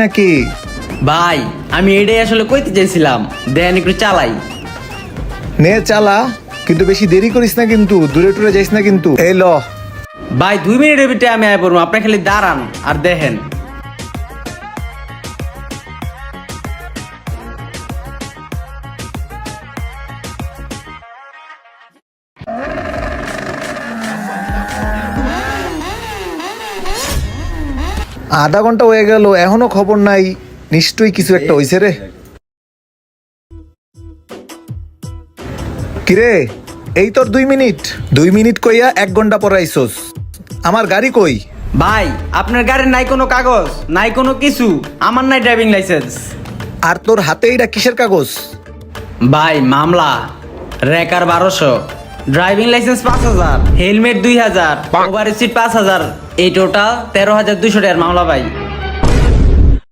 নাকি? ভাই আমি এটাই আসলে কইতে চাইছিলাম, দেন একটু চালাই। নে চালা, কিন্তু বেশি দেরি করিস না, কিন্তু দূরে টুরে যাইস না কিন্তু। এই ল। ভাই 2 মিনিটের ভিতরে আমি আয় পড়বো, আপনি খালি দাঁড়ান আর দেখেন। আধা ঘন্টা হয়ে গেল, এখনো খবর নাই। নিশ্চয়ই কিছু একটা হইছে রে। কিরে, এই তোর 2 মিনিট। 2 মিনিট কইয়া 1 ঘন্টা পর আইসোস। আমার গাড়ি কই? ভাই আপনার গাড়ির নাই কোনো কাগজ, নাই কোনো কিছু, আমার নাই ড্রাইভিং লাইসেন্স। আর তোর হাতে এইটা কিসের কাগজ? ভাই মামলা wrecker 1200, driving licence 5000, helmet 2000, over seat 5000, এই টোটাল 13200 টাকার মামলা ভাই।